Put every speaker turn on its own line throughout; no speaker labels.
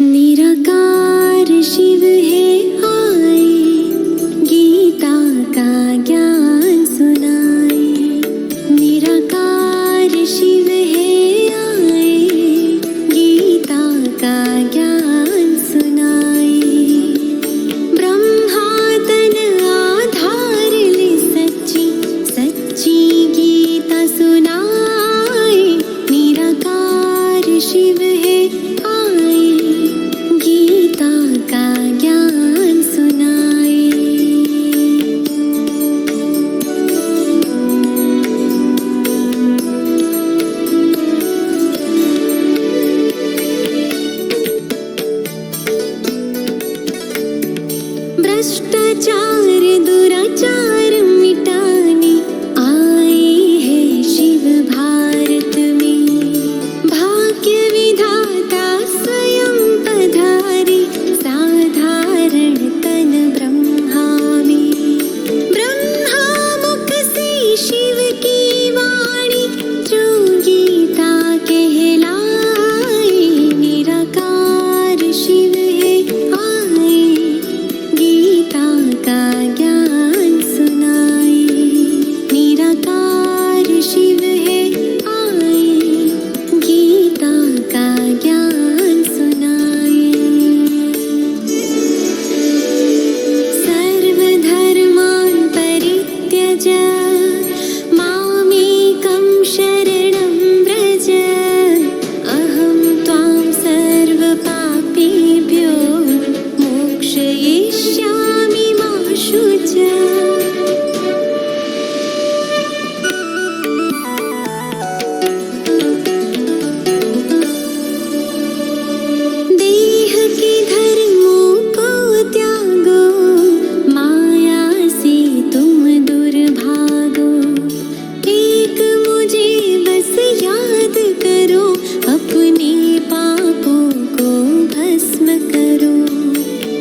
निराकार शिव है आए, गीता का ज्ञान सुनाए। निराकार शिव है आए, गीता का ज्ञान सुनाए। ब्रह्मा तन आधार ले सच्ची सच्ची गीता सुनाए। निराकार शिव है आए, गीता का ज्ञान सुनाए। भ्रष्टाचार दुराचार मिटाने आए हैं शिव भारत में। भाग्य विधाता स्वयं पधारे, साधारण तन ब्रह्मा में। ब्रह्मा मुख से शिव की वाणी, जो गीता कहलाए। निराकार शिव है आए, गीता का ज्ञान सुनाए। निराकार शिव है आए, गीता का ज्ञान सुनाए। सर्वधर्मान् परित्यज्य मामेकं शरणं व्रज। अहं त्वां सर्वपापेभ्यो मोक्षयिष्यामि मा शुच। देह के धर्मों को त्यागो, माया से तुम दूर भागो। एक मुझे बस याद करो, अपने पापों को भस्म करो।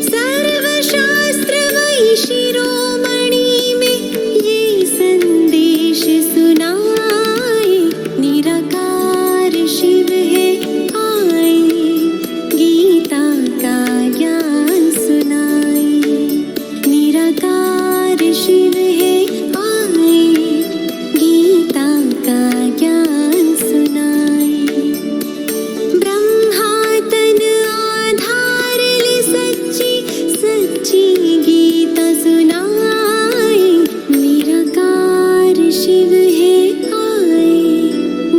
सर्वशास्त्र वही शिरोमणि में ये संदेश सुनाए। निराकार शिव है आए, गीता का ज्ञान सुनाए। निराकार शिव है आए, गीता का ज्ञान सुनाए। ब्रह्मा तन आधार ले सच्ची सच्ची गीता सुनाए। निराकार शिव है आए,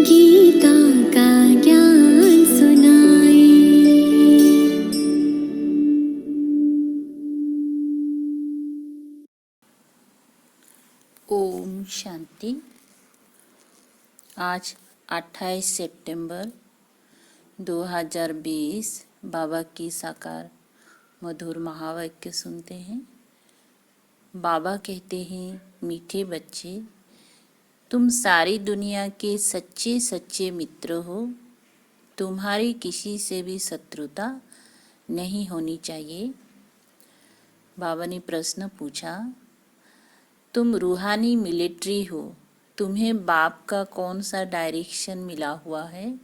गीता का ज्ञान सुनाए।
ओम शांति। आज 28 सितंबर 2020 बाबा की साकार मधुर महावाक्य सुनते हैं। बाबा कहते हैं, मीठे बच्चे, तुम सारी दुनिया के सच्चे सच्चे मित्र हो। तुम्हारी किसी से भी शत्रुता नहीं होनी चाहिए। बाबा ने प्रश्न पूछा, तुम रूहानी मिलिट्री हो, तुम्हें बाप का कौन सा डायरेक्शन मिला हुआ है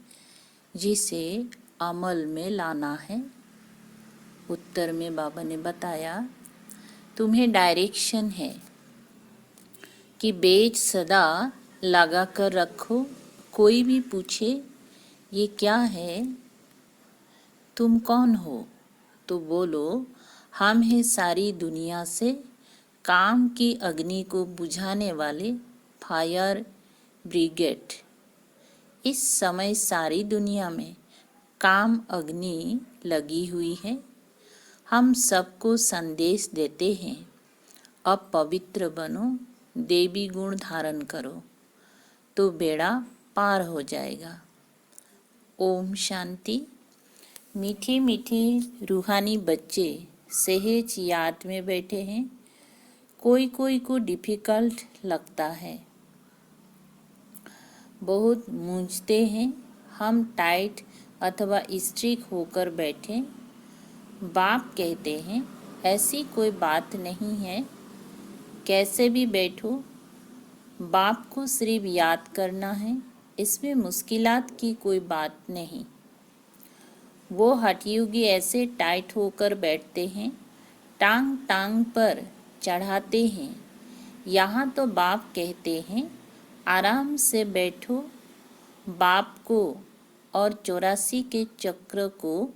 जिसे अमल में लाना है? उत्तर में बाबा ने बताया, तुम्हें डायरेक्शन है कि बेज सदा लगा कर रखो। कोई भी पूछे ये क्या है, तुम कौन हो, तो बोलो हम हैं सारी दुनिया से काम की अग्नि को बुझाने वाले फायर ब्रिगेड। इस समय सारी दुनिया में काम अग्नि लगी हुई है। हम सबको संदेश देते हैं, अब पवित्र बनो, देवी गुण धारण करो, तो बेड़ा पार हो जाएगा। ओम शांति। मीठे मीठे रूहानी बच्चे सहज याद में बैठे हैं। कोई कोई को डिफिकल्ट लगता है, बहुत मूंझते हैं। हम टाइट अथवा स्ट्रिक होकर बैठे। बाप कहते हैं, ऐसी कोई बात नहीं है, कैसे भी बैठो। बाप को सिर्फ याद करना है, इसमें मुश्किलात की कोई बात नहीं। वो हठयोगी ऐसे टाइट होकर बैठते हैं, टांग टांग पर चढ़ाते हैं। यहाँ तो बाप कहते हैं आराम से बैठो, बाप को और 84 के चक्र को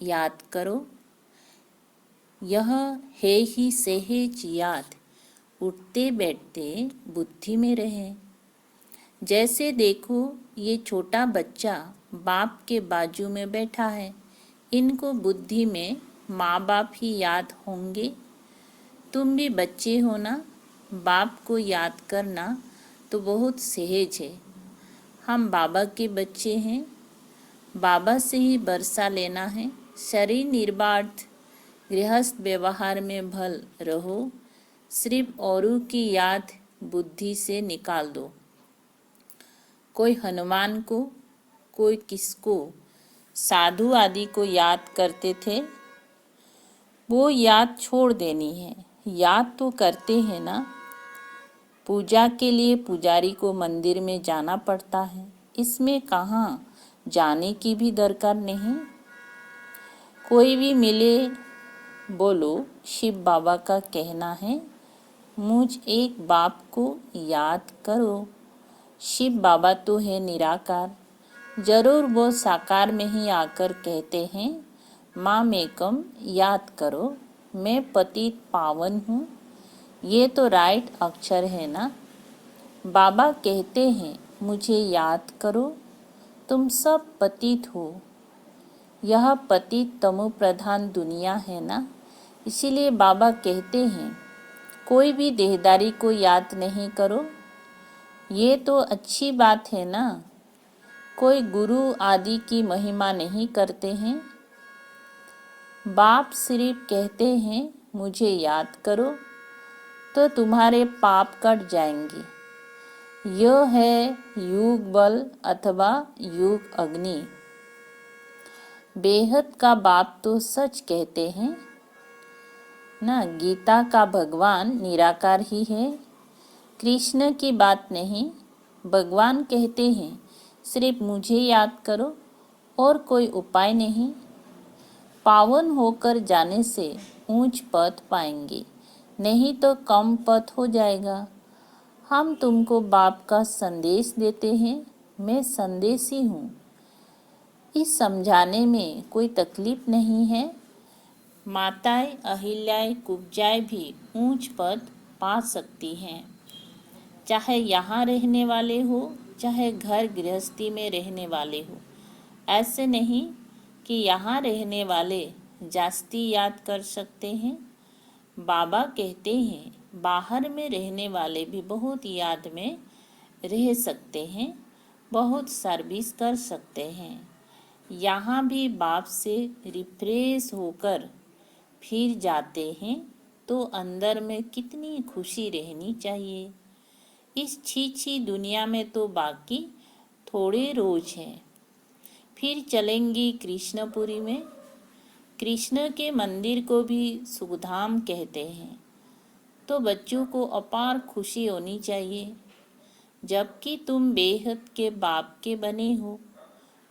याद करो। यह है ही सहज याद, उठते बैठते बुद्धि में रहे। जैसे देखो ये छोटा बच्चा बाप के बाजू में बैठा है, इनको बुद्धि में माँ बाप ही याद होंगे। तुम भी बच्चे हो ना, बाप को याद करना तो बहुत सहज है। हम बाबा के बच्चे हैं, बाबा से ही बरसा लेना है। शरीर निर्बाध गृहस्थ व्यवहार में भल रहो, सिर्फ औरों की याद बुद्धि से निकाल दो। कोई हनुमान को, कोई किसको, साधु आदि को याद करते थे, वो याद छोड़ देनी है। याद तो करते हैं ना। पूजा के लिए पुजारी को मंदिर में जाना पड़ता है, इसमें कहाँ जाने की भी दरकार नहीं। कोई भी मिले बोलो शिव बाबा का कहना है, मुझ एक बाप को याद करो। शिव बाबा तो है निराकार, जरूर वो साकार में ही आकर कहते हैं माम एकम याद करो, मैं पतित पावन हूँ। ये तो राइट अक्षर है ना। बाबा कहते हैं मुझे याद करो, तुम सब पतित हो। यह पतित तमो प्रधान दुनिया है ना, इसीलिए बाबा कहते हैं कोई भी देहदारी को याद नहीं करो। ये तो अच्छी बात है ना। कोई गुरु आदि की महिमा नहीं करते हैं। बाप सिर्फ कहते हैं मुझे याद करो तो तुम्हारे पाप कट जाएंगे। यह है युग बल अथवा युग अग्नि। बेहद का बाप तो सच कहते हैं ना। गीता का भगवान निराकार ही है, कृष्ण की बात नहीं। भगवान कहते हैं सिर्फ मुझे याद करो और कोई उपाय नहीं। पावन होकर जाने से ऊंच पद पाएंगे, नहीं तो कम पद हो जाएगा। हम तुमको बाप का संदेश देते हैं, मैं संदेशी हूँ। इस समझाने में कोई तकलीफ नहीं है। माताएं अहिल्याएं कुब्जाएं भी ऊंच पद पा सकती हैं, चाहे यहाँ रहने वाले हो, चाहे घर गृहस्थी में रहने वाले हो। ऐसे नहीं कि यहाँ रहने वाले जास्ती याद कर सकते हैं। बाबा कहते हैं बाहर में रहने वाले भी बहुत याद में रह सकते हैं, बहुत सर्विस कर सकते हैं। यहाँ भी बाप से रिफ्रेश होकर फिर जाते हैं तो अंदर में कितनी खुशी रहनी चाहिए। इस छी दुनिया में तो बाकी थोड़े रोज हैं, फिर चलेंगी कृष्णपुरी में। कृष्ण के मंदिर को भी सुखधाम कहते हैं, तो बच्चों को अपार खुशी होनी चाहिए। जबकि तुम बेहद के बाप के बने हो,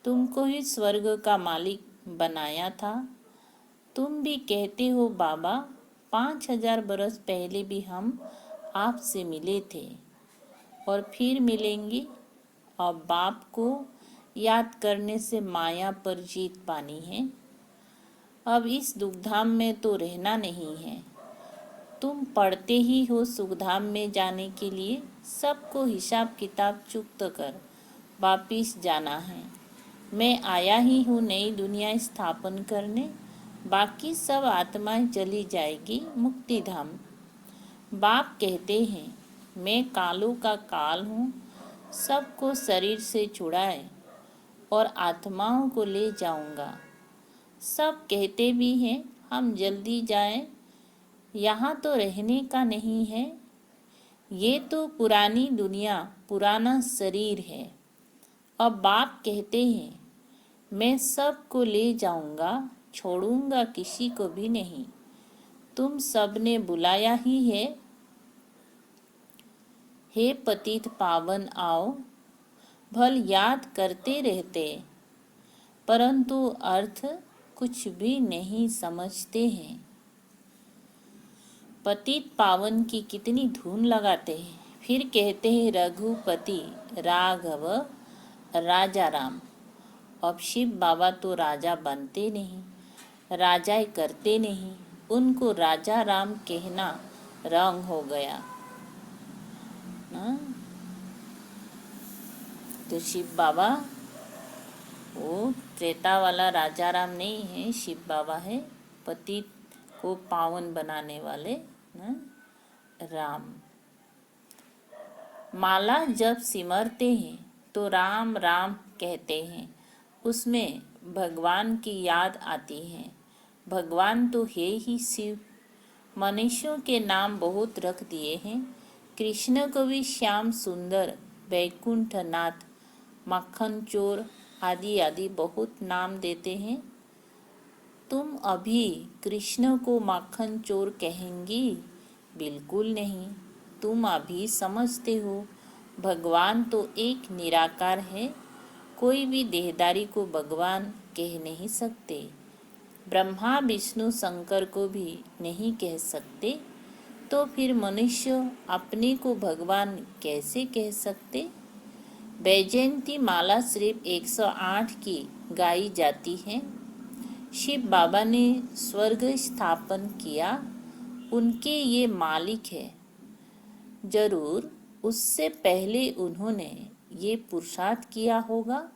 तुमको ही स्वर्ग का मालिक बनाया था। तुम भी कहते हो बाबा 5000 बरस पहले भी हम आपसे मिले थे और फिर मिलेंगे। और बाप को याद करने से माया पर जीत पानी है। अब इस दुखधाम में तो रहना नहीं है। तुम पढ़ते ही हो सुखधाम में जाने के लिए। सबको हिसाब किताब चुकत कर वापिस जाना है। मैं आया ही हूँ नई दुनिया स्थापन करने, बाकी सब आत्माएं चली जाएगी मुक्ति धाम। बाप कहते हैं मैं कालों का काल हूँ, सबको शरीर से छुड़ाए और आत्माओं को ले जाऊंगा। सब कहते भी हैं हम जल्दी जाएं, यहाँ तो रहने का नहीं है। ये तो पुरानी दुनिया, पुराना शरीर है। अब बाप कहते हैं मैं सबको ले जाऊंगा, छोड़ूंगा किसी को भी नहीं। तुम सब ने बुलाया ही है, हे पतित पावन आओ। भल याद करते रहते, परंतु अर्थ कुछ भी नहीं समझते हैं। पतित पावन की कितनी धुन लगाते हैं, फिर कहते हैं रघुपति राघव राजा राम। अब शिव बाबा तो राजा बनते नहीं, राजाई करते नहीं, उनको राजा राम कहना रंग हो गया। तो शिव बाबा वो त्रेता वाला राजा राम नहीं है, शिव बाबा है पतित को पावन बनाने वाले राम। माला जब सिमरते हैं तो राम राम कहते हैं, उसमें भगवान की याद आती है। भगवान तो है ही शिव। मनुष्यों के नाम बहुत रख दिए हैं। कृष्ण कवि श्याम सुंदर, बैकुंठनाथ, मक्खन चोर आदि आदि बहुत नाम देते हैं। तुम अभी कृष्ण को मक्खन चोर कहेंगी? बिल्कुल नहीं। तुम अभी समझते हो भगवान तो एक निराकार है, कोई भी देहदारी को भगवान कह नहीं सकते। ब्रह्मा विष्णु शंकर को भी नहीं कह सकते, तो फिर मनुष्य अपने को भगवान कैसे कह सकते? वैजयंती माला सिर्फ 108 की गाई जाती है। शिव बाबा ने स्वर्ग स्थापन किया, उनके ये मालिक है। जरूर उससे पहले उन्होंने ये पुरुषार्थ किया होगा।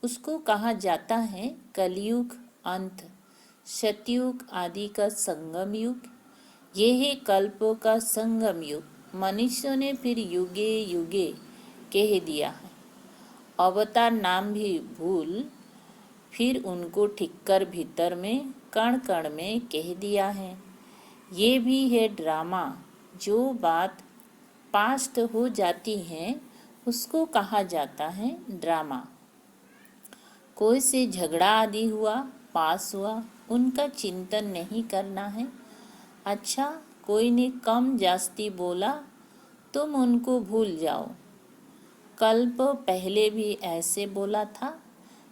उसको कहा जाता है कलयुग अंत, सतयुग आदि का संगम युग। ये है कल्पों का संगम युग। मनुष्यों ने फिर युगे युगे कह दिया है। अवतार नाम भी भूल फिर उनको ठिक्कर भीतर में कण कण में कह दिया है। ये भी है ड्रामा। जो बात पास्ट हो जाती है उसको कहा जाता है ड्रामा। कोई से झगड़ा आदि हुआ, पास हुआ, उनका चिंतन नहीं करना है। अच्छा, कोई ने कम जास्ती बोला, तुम उनको भूल जाओ। कल्प पहले भी ऐसे बोला था,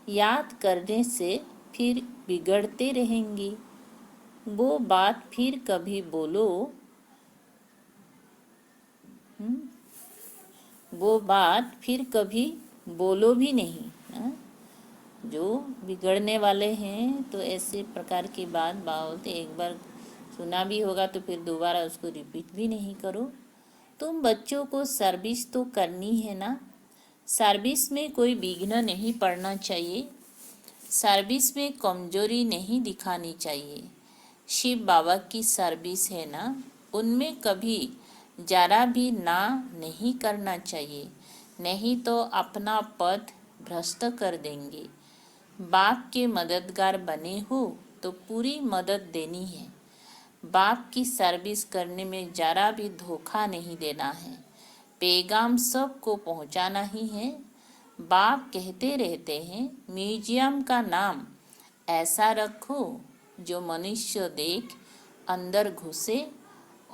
याद करने से फिर बिगड़ते रहेंगी। वो बात फिर कभी बोलो, वो बात फिर कभी बोलो भी नहीं। जो बिगड़ने वाले हैं तो ऐसे प्रकार की बात बोलते, एक बार सुना भी होगा तो फिर दोबारा उसको रिपीट भी नहीं करो। तुम बच्चों को सर्विस तो करनी है ना। सर्विस में कोई विघ्न नहीं पड़ना चाहिए, सर्विस में कमजोरी नहीं दिखानी चाहिए। शिव बाबा की सर्विस है ना, उनमें कभी जरा भी ना नहीं करना चाहिए, नहीं तो अपना पद भ्रष्ट कर देंगे। बाप के मददगार बने हो तो पूरी मदद देनी है। बाप की सर्विस करने में जरा भी धोखा नहीं देना है। पैगाम सबको पहुंचाना ही है। बाप कहते रहते हैं म्यूजियम का नाम ऐसा रखो जो मनुष्य देख अंदर घुसे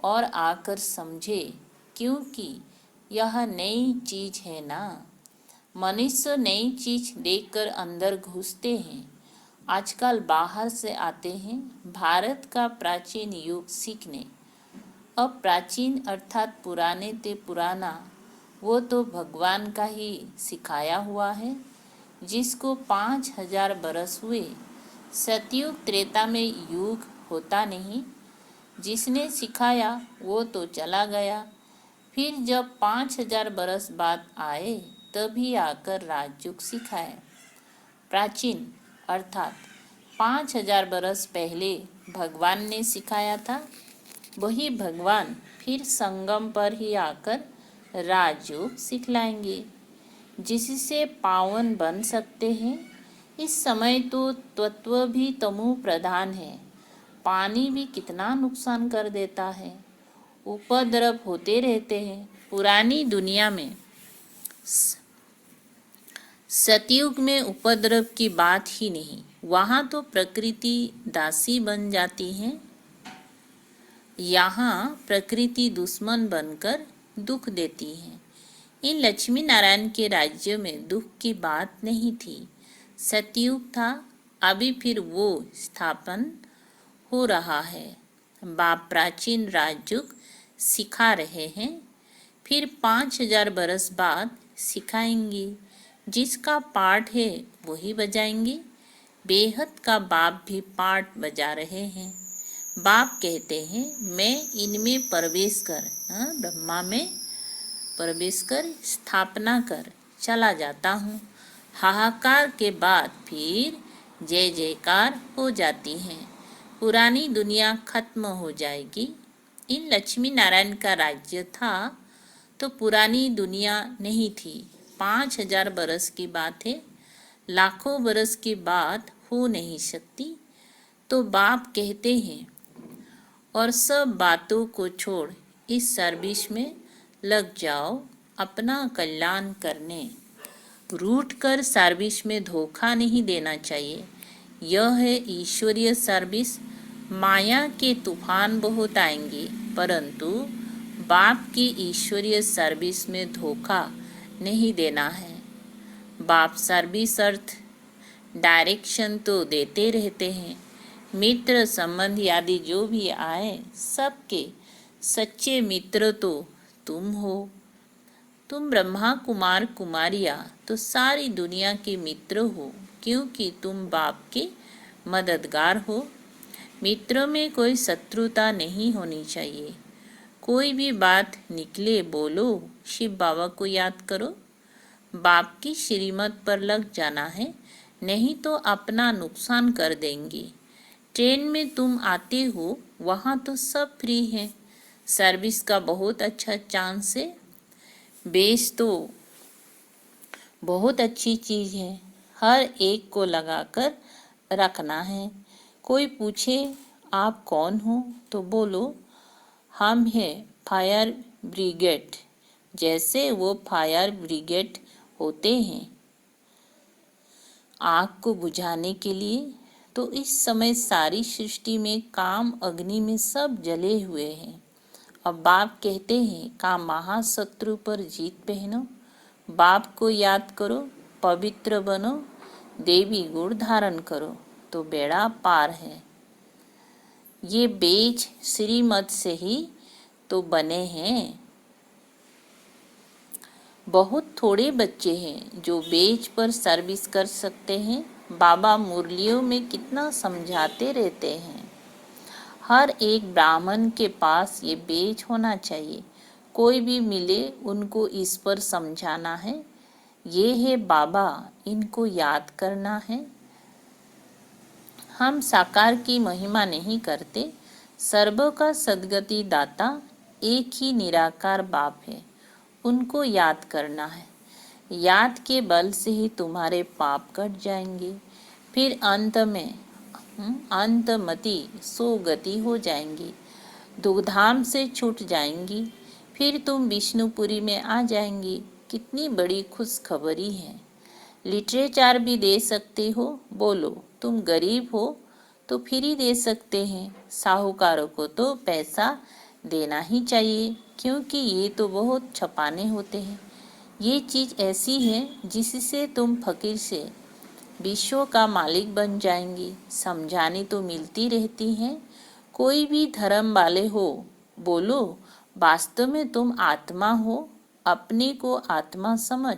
और आकर समझे, क्योंकि यह नई चीज है ना। मनुष्य नई चीज देखकर अंदर घुसते हैं। आजकल बाहर से आते हैं भारत का प्राचीन युग सीखने। अब प्राचीन अर्थात पुराने ते पुराना, वो तो भगवान का ही सिखाया हुआ है, जिसको 5000 बरस हुए। सतयुग त्रेता में युग होता नहीं, जिसने सिखाया वो तो चला गया। फिर जब 5000 बरस बाद आए तभी आकर राजयुग सिखाया। प्राचीन अर्थात 5000 बरस पहले भगवान ने सिखाया था, वही भगवान फिर संगम पर ही आकर राजयोग सिखलाएंगे, जिससे पावन बन सकते हैं। इस समय तो तत्व भी तमो प्रधान है। पानी भी कितना नुकसान कर देता है, उपद्रव होते रहते हैं। पुरानी दुनिया में सतयुग में उपद्रव की बात ही नहीं, वहाँ तो प्रकृति दासी बन जाती है। यहाँ प्रकृति दुश्मन बनकर दुख देती है। इन लक्ष्मी नारायण के राज्य में दुख की बात नहीं थी। सतयुग था, अभी फिर वो स्थापन हो रहा है। बाप प्राचीन राजयुग सिखा रहे हैं, फिर 5000 बरस बाद सिखाएंगे। जिसका पाठ है वही बजाएंगे। बेहद का बाप भी पाठ बजा रहे हैं। बाप कहते हैं मैं इनमें प्रवेश कर, ब्रह्मा में प्रवेश कर स्थापना कर चला जाता हूँ। हाहाकार के बाद फिर जय जयकार हो जाती है। पुरानी दुनिया खत्म हो जाएगी। इन लक्ष्मी नारायण का राज्य था तो पुरानी दुनिया नहीं थी। 5000 बरस की बात है, लाखों बरस की बात हो नहीं सकती। तो बाप कहते हैं और सब बातों को छोड़ इस सर्विस में लग जाओ, अपना कल्याण करने। रूठ कर सर्विस में धोखा नहीं देना चाहिए। यह है ईश्वरीय सर्विस। माया के तूफान बहुत आएंगे, परंतु बाप की ईश्वरीय सर्विस में धोखा नहीं देना है। बाप सर्विस अर्थ डायरेक्शन तो देते रहते हैं। मित्र संबंधी आदि जो भी आए, सबके सच्चे मित्र तो तुम हो। तुम ब्रह्मा कुमार कुमारियाँ तो सारी दुनिया के मित्र हो, क्योंकि तुम बाप के मददगार हो। मित्रों में कोई शत्रुता नहीं होनी चाहिए। कोई भी बात निकले बोलो, शिव बाबा को याद करो। बाप की श्रीमत पर लग जाना है, नहीं तो अपना नुकसान कर देंगे। ट्रेन में तुम आते हो, वहाँ तो सब फ्री है। सर्विस का बहुत अच्छा चांस है। बेस तो बहुत अच्छी चीज़ है, हर एक को लगाकर रखना है। कोई पूछे आप कौन हो तो बोलो हम हैं फायर ब्रिगेड, जैसे वो फायर ब्रिगेड होते हैं आग को बुझाने के लिए। तो इस समय सारी सृष्टि में काम अग्नि में सब जले हुए हैं। अब बाप कहते हैं काम महाशत्रु पर जीत पहनो। बाप को याद करो, पवित्र बनो, देवी गुण धारण करो तो बेड़ा पार है। ये बेज श्रीमत से ही तो बने हैं। बहुत थोड़े बच्चे हैं जो बेज पर सर्विस कर सकते हैं। बाबा मुरलियों में कितना समझाते रहते हैं। हर एक ब्राह्मण के पास ये बेज होना चाहिए। कोई भी मिले उनको इस पर समझाना है। ये है बाबा, इनको याद करना है। हम साकार की महिमा नहीं करते। सर्व का सद्गति दाता एक ही निराकार बाप है, उनको याद करना है। याद के बल से ही तुम्हारे पाप कट जाएंगे। फिर अंत में अंतमति सोगति हो जाएंगी, दुधाम से छूट जाएंगी। फिर तुम विष्णुपुरी में आ जाएंगी। कितनी बड़ी खुशखबरी है। लिटरेचर भी दे सकते हो, बोलो तुम गरीब हो तो फ्री दे सकते हैं। साहूकारों को तो पैसा देना ही चाहिए, क्योंकि ये तो बहुत छपाने होते हैं। ये चीज़ ऐसी है जिससे तुम फकीर से विश्व का मालिक बन जाएंगी। समझाने तो मिलती रहती हैं। कोई भी धर्म वाले हो, बोलो वास्तव में तुम आत्मा हो, अपने को आत्मा समझ।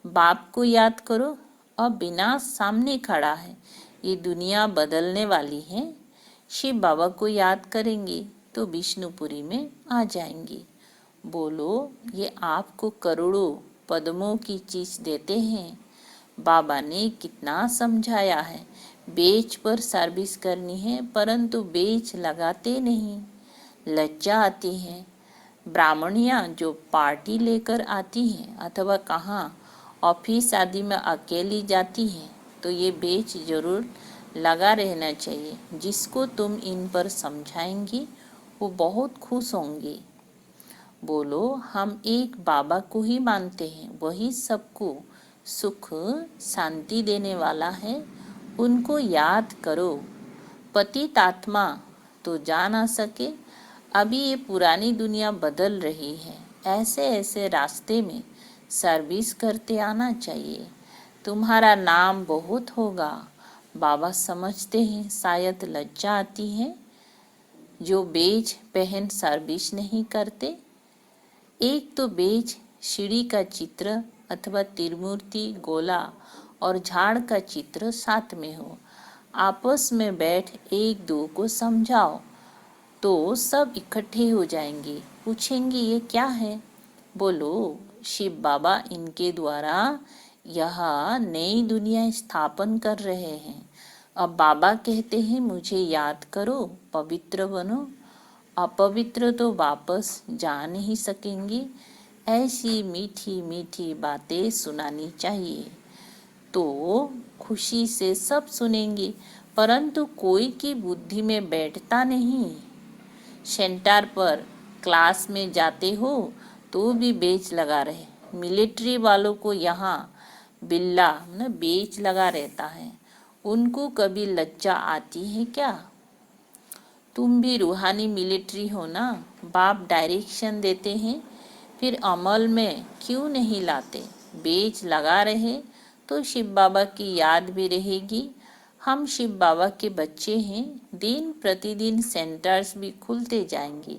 बाप को याद करो। अब विनाश सामने खड़ा है, ये दुनिया बदलने वाली है। शिव बाबा को याद करेंगे तो विष्णुपुरी में आ जाएंगे। बोलो ये आपको करोड़ों पद्मों की चीज देते हैं। बाबा ने कितना समझाया है। बेच पर सर्विस करनी है, परंतु बेच लगाते नहीं। लज्जा आती है। ब्राह्मणियाँ जो पार्टी लेकर आती हैं अथवा कहाँ ऑफिस आदि में अकेली जाती हैं, तो ये बेच जरूर लगा रहना चाहिए। जिसको तुम इन पर समझाएंगी वो बहुत खुश होंगे। बोलो हम एक बाबा को ही मानते हैं, वही सबको सुख शांति देने वाला है। उनको याद करो। पतित आत्मा तो जा ना सके। अभी ये पुरानी दुनिया बदल रही है। ऐसे ऐसे रास्ते में सर्विस करते आना चाहिए। तुम्हारा नाम बहुत होगा। बाबा समझते हैं शायद लज्जा आती है जो बेज पहन सर्विस नहीं करते। एक तो बेज सीढ़ी का चित्र अथवा त्रिमूर्ति गोला और झाड़ का चित्र साथ में हो। आपस में बैठ एक दो को समझाओ तो सब इकट्ठे हो जाएंगे। पूछेंगे ये क्या है? बोलो शिव बाबा इनके द्वारा यह नई दुनिया स्थापन कर रहे हैं। अब बाबा कहते हैं मुझे याद करो, पवित्र बनो। अपवित्र तो वापस जा नहीं सकेंगे। ऐसी मीठी मीठी बातें सुनानी चाहिए तो खुशी से सब सुनेंगे, परंतु कोई की बुद्धि में बैठता नहीं। सेंटर पर क्लास में जाते हो तो भी बेच लगा रहे। मिलिट्री वालों को यहाँ बिल्ला बेच लगा रहता है। उनको कभी लज्जा आती है क्या? तुम भी रूहानी मिलिट्री हो ना। बाप डायरेक्शन देते हैं, फिर अमल में क्यों नहीं लाते? बेच लगा रहे तो शिव बाबा की याद भी रहेगी। हम शिव बाबा के बच्चे हैं। दिन प्रतिदिन सेंटर्स भी खुलते जाएंगे,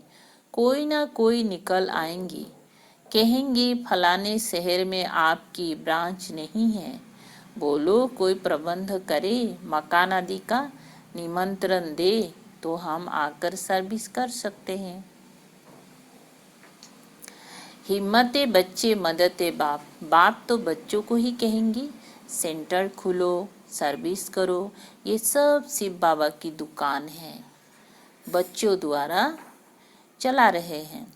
कोई ना कोई निकल आएंगे। कहेंगे फलाने शहर में आपकी ब्रांच नहीं है। बोलो कोई प्रबंध करे, मकान आदि का निमंत्रण दे तो हम आकर सर्विस कर सकते हैं। हिम्मते बच्चे मददे बाप। बाप तो बच्चों को ही कहेंगे सेंटर खुलो, सर्विस करो। ये सब शिव बाबा की दुकान है, बच्चों द्वारा चला रहे हैं।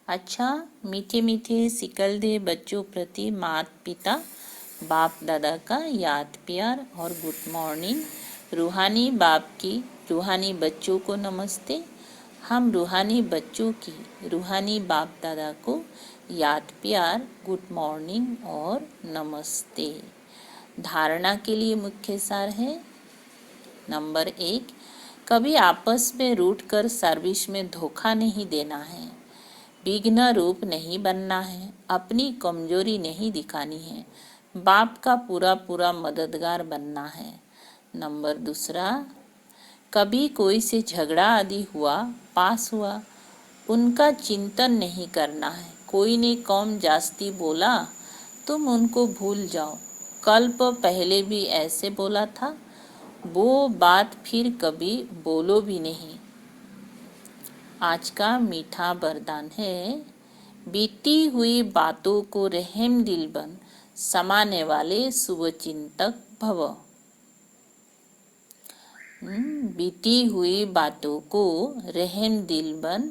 अच्छा, मीठे मीठे सिकल दे बच्चों प्रति माता पिता बाप दादा का याद प्यार और गुड मॉर्निंग। रूहानी बाप की रूहानी बच्चों को नमस्ते। हम रूहानी बच्चों की रूहानी बाप दादा को याद प्यार गुड मॉर्निंग और नमस्ते। धारणा के लिए मुख्य सार है। नंबर 1, कभी आपस में रूठ कर सर्विस में धोखा नहीं देना है। विघ्न रूप नहीं बनना है। अपनी कमजोरी नहीं दिखानी है। बाप का पूरा पूरा मददगार बनना है। नंबर 2, कभी कोई से झगड़ा आदि हुआ, पास हुआ, उनका चिंतन नहीं करना है। कोई ने कम जास्ती बोला, तुम उनको भूल जाओ। कल्प पहले भी ऐसे बोला था, वो बात फिर कभी बोलो भी नहीं। आज का मीठा वरदान है, बीती हुई बातों को रहम दिल बन समाने वाले शुभ चिंतक भव। बीती हुई बातों को रहम दिल बन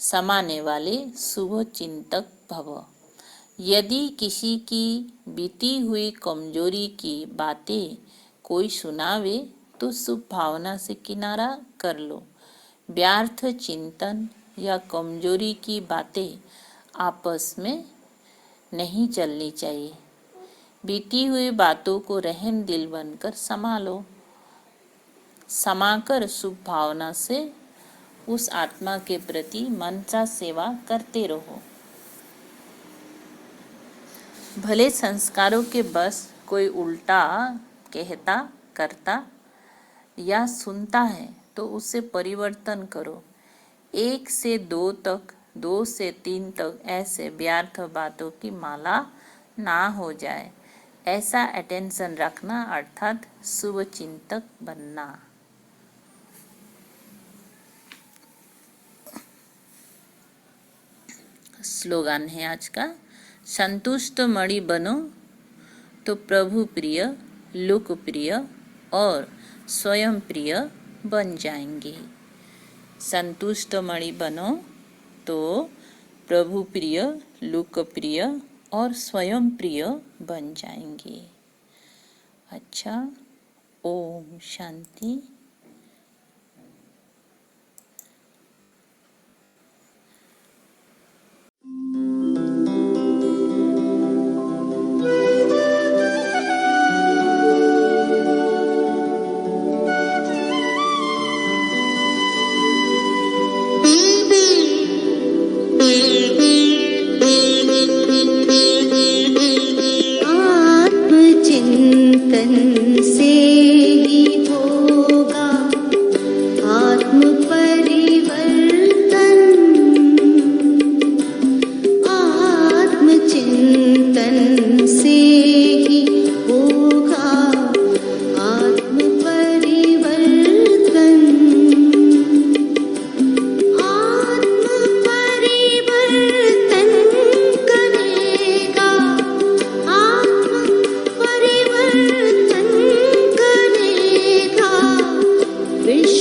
समाने वाले शुभ चिंतक भव। यदि किसी की बीती हुई कमजोरी की बातें कोई सुनावे तो शुभ भावना से किनारा कर लो। व्यर्थ चिंतन या कमजोरी की बातें आपस में नहीं चलनी चाहिए। बीती हुई बातों को रहम दिल बनकर संभालो। समाकर शुभ भावना से उस आत्मा के प्रति मनसा सेवा करते रहो। भले संस्कारों के बस कोई उल्टा कहता करता या सुनता है तो उसे परिवर्तन करो। 1 से 2 तक, 2 से 3 तक ऐसे व्यर्थ बातों की माला ना हो जाए। ऐसा अटेंशन रखना अर्थात शुभ चिंतक बनना। स्लोगन है आज का, संतुष्ट मणि बनो तो प्रभु प्रिय, लोक प्रिय और स्वयं प्रिय बन जाएंगे। संतुष्ट मणि बनो तो प्रभु प्रिय, लोक प्रिय और स्वयं प्रिय बन जाएंगे। अच्छा, ओम शांति।
आत्मचिंतन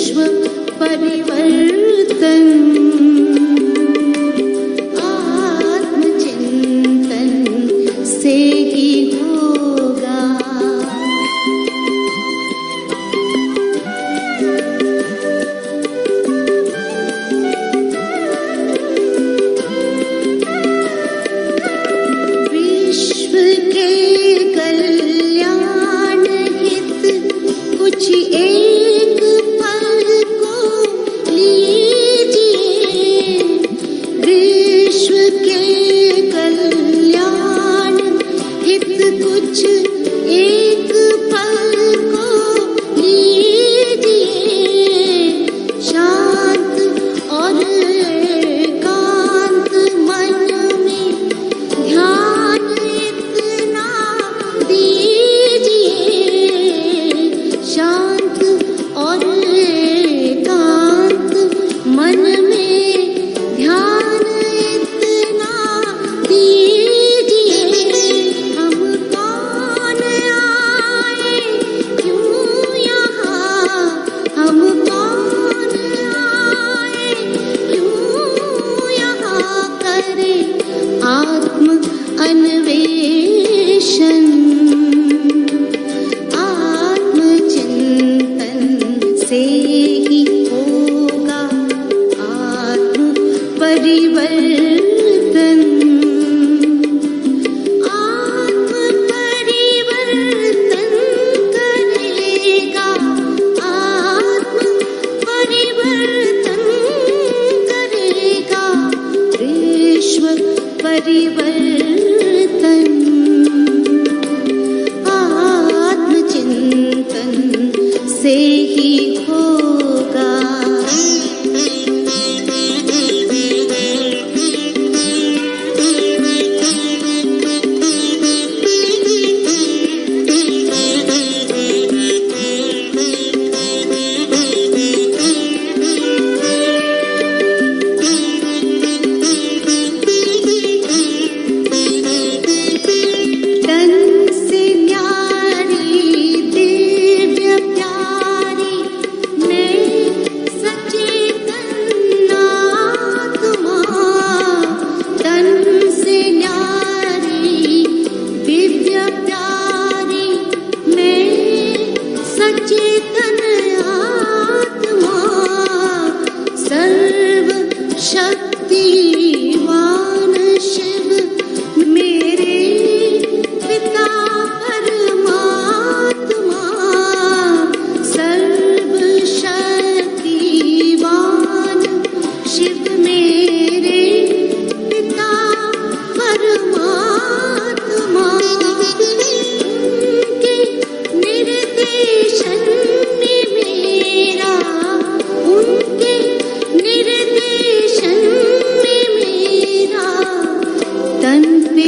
विश्व परिवर्तन आत्मचिंतन से ही होगा। विश्व के कल्याण हित कुछ एक पल को लीजिए। विश्व के कल्याण हित कुछ एक पल को लीजिए। शांत और एकांत मन में ध्यान इतना दीजिए। शांत और एकांत मन में ध्यान इतना दीजिए। हम कौन आए क्यों यहाँ, हम कौन आए क्यों यहाँ करें आत्म अन्वेषण। आत्मचिंतन से ही होगा आत्म परिवर्तन। आत्म परिवर्तन करेगा, आत्म परिवर्तन करेगा विश्व परिवर्तन। आत्मचिंतन से ही होगा। तन से न्यारी दिव्य प्यारी मैं सचेतन आत्मा। तन से न्यारी दिव्य प्यारी मैं सचेतन आत्मा। सर्व शक्तिवान शिव मेरे पिता परमात्मा। सर्व शक्तिवान शिव मेरे पिता परमात्मा। उनके निर्देशन में मेरा, उनके निर्देशन में मेरा तन पे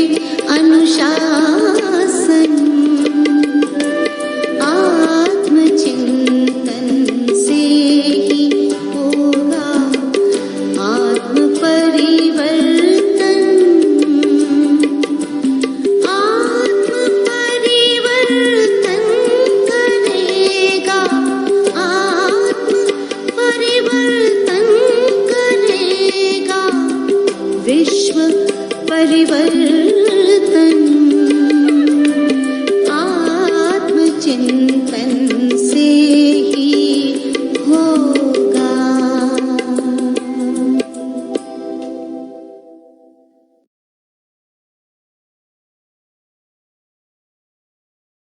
अनुशासन। आत्मचिंतन से ही होगा आत्म परिवर्तन। आत्म परिवर्तन करेगा, आत्म परिवर्तन करेगा विश्व परिवर्तन। आत्मचिंतन